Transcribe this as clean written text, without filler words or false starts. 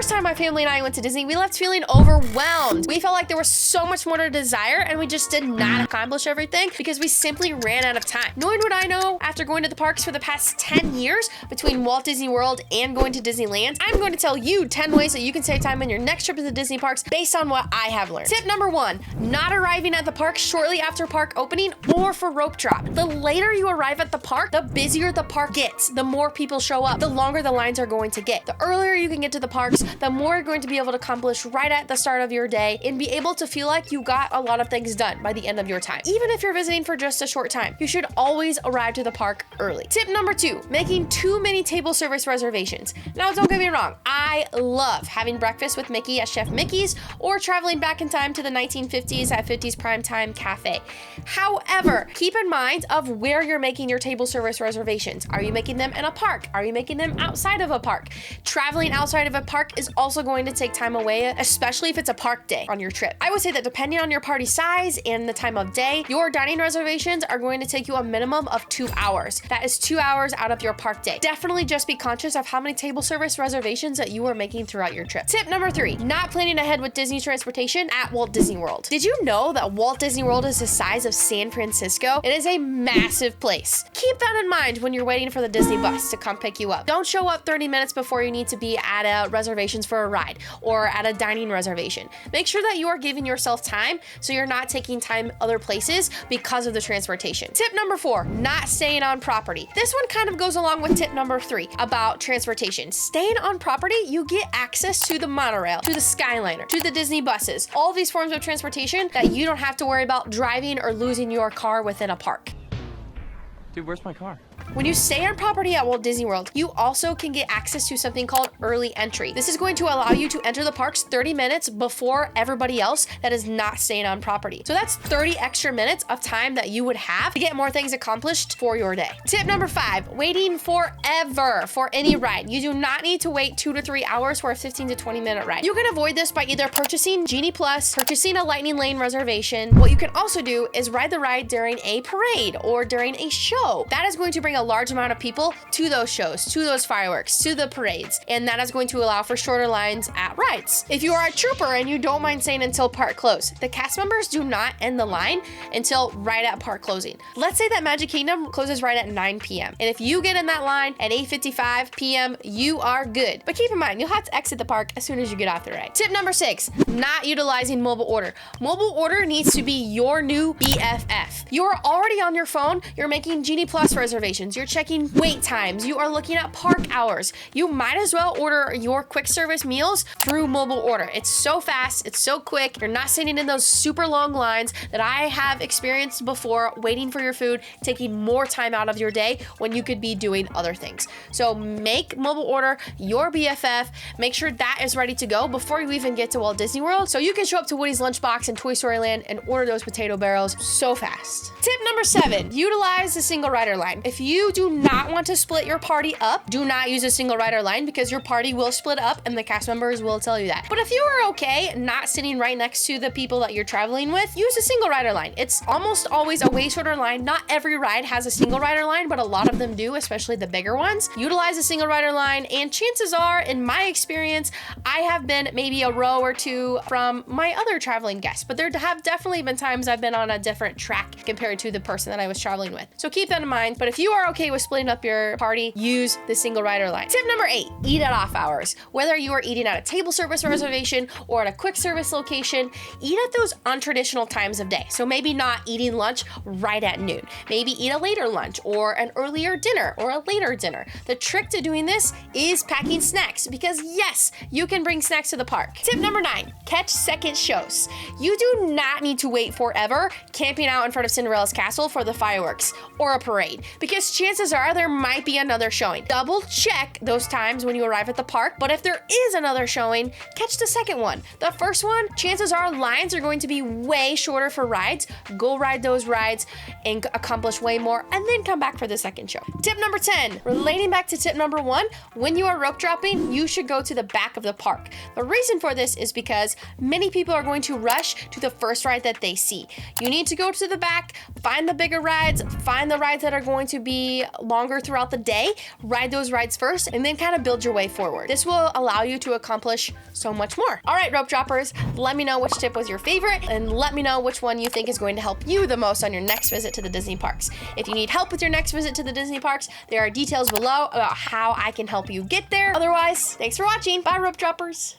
first time my family and I went to Disney, we left feeling overwhelmed. We felt like there was so much more to desire and we just did not accomplish everything because we simply ran out of time. Knowing what I know after going to the parks for the past 10 years between Walt Disney World and going to Disneyland, I'm going to tell you 10 ways that you can save time on your next trip to the Disney parks based on what I have learned. Tip number 1, not arriving at the park shortly after park opening or for rope drop. The later you arrive at the park, the busier the park gets, the more people show up, the longer the lines are going to get. The earlier you can get to the parks, the more you're going to be able to accomplish right at the start of your day and be able to feel like you got a lot of things done by the end of your time. Even if you're visiting for just a short time, you should always arrive to the park early. Tip number 2, making too many table service reservations. Now, don't get me wrong, I love having breakfast with Mickey at Chef Mickey's or traveling back in time to the 1950s at 50s Primetime Cafe. However, keep in mind of where you're making your table service reservations. Are you making them in a park? Are you making them outside of a park? Traveling outside of a park is also going to take time away, especially if it's a park day on your trip. I would say that depending on your party size and the time of day, your dining reservations are going to take you a minimum of 2 hours. That is 2 hours out of your park day. Definitely just be conscious of how many table service reservations that you are making throughout your trip. Tip number 3, not planning ahead with Disney transportation at Walt Disney World. Did you know that Walt Disney World is the size of San Francisco? It is a massive place. Keep that in mind when you're waiting for the Disney bus to come pick you up. Don't show up 30 minutes before you need to be at a reservations for a ride or at a dining reservation. Make sure that you are giving yourself time so you're not taking time other places because of the transportation. Tip number 4, not staying on property. This one kind of goes along with tip number 3 about transportation. Staying on property, you get access to the monorail, to the Skyliner, to the Disney buses, all these forms of transportation that you don't have to worry about driving or losing your car within a park. Dude, where's my car? When you stay on property at Walt Disney World, you also can get access to something called early entry. This is going to allow you to enter the parks 30 minutes before everybody else that is not staying on property. So that's 30 extra minutes of time that you would have to get more things accomplished for your day. Tip number 5, waiting forever for any ride. You do not need to wait 2 to 3 hours for a 15 to 20 minute ride. You can avoid this by either purchasing Genie Plus, purchasing a Lightning Lane reservation. What you can also do is ride the ride during a parade or during a show. That is going to bring a large amount of people to those shows, to those fireworks, to the parades, and that is going to allow for shorter lines at rides. If you are a trooper and you don't mind staying until park close, the cast members do not end the line until right at park closing. Let's say that Magic Kingdom closes right at 9 p.m. And if you get in that line at 8:55 p.m., you are good. But keep in mind, you'll have to exit the park as soon as you get off the ride. Tip number 6, not utilizing mobile order. Mobile order needs to be your new BFF. You are already on your phone, you're making Genie Plus reservations, you're checking wait times, you are looking at park hours. You might as well order your quick service meals through mobile order. It's so fast, it's so quick. You're not sitting in those super long lines that I have experienced before, waiting for your food, taking more time out of your day when you could be doing other things. So make mobile order your BFF. Make sure that is ready to go before you even get to Walt Disney World, so you can show up to Woody's Lunchbox in Toy Story Land and order those potato barrels so fast. Tip number 7, utilize the single rider line. If you do not want to split your party up, do not use a single rider line because your party will split up and the cast members will tell you that. But if you are okay not sitting right next to the people that you're traveling with, use a single rider line. It's almost always a way shorter line. Not every ride has a single rider line, but a lot of them do, especially the bigger ones. Utilize a single rider line, and chances are, in my experience, I have been maybe a row or two from my other traveling guests, but there have definitely been times I've been on a different track compared to the person that I was traveling with. So keep that in mind. But if you are okay with splitting up your party, use the single rider line. Tip number 8, eat at off hours. Whether you are eating at a table service reservation or at a quick service location, eat at those untraditional times of day. So maybe not eating lunch right at noon. Maybe eat a later lunch or an earlier dinner or a later dinner. The trick to doing this is packing snacks because yes, you can bring snacks to the park. Tip number 9, catch second shows. You do not need to wait forever camping out in front of Cinderella's castle for the fireworks or a parade because chances are there might be another showing. Double check those times when you arrive at the park, but if there is another showing, catch the second one. The first one, chances are lines are going to be way shorter for rides. Go ride those rides and accomplish way more and then come back for the second show. Tip number 10, relating back to tip number 1, when you are rope dropping, you should go to the back of the park. The reason for this is because many people are going to rush to the first ride that they see. You need to go to the back, find the bigger rides, find the rides rides that are going to be longer throughout the day, ride those rides first, and then kind of build your way forward. This will allow you to accomplish so much more. All right, rope droppers, let me know which tip was your favorite, and let me know which one you think is going to help you the most on your next visit to the Disney parks. If you need help with your next visit to the Disney parks, there are details below about how I can help you get there. Otherwise, thanks for watching. Bye, rope droppers.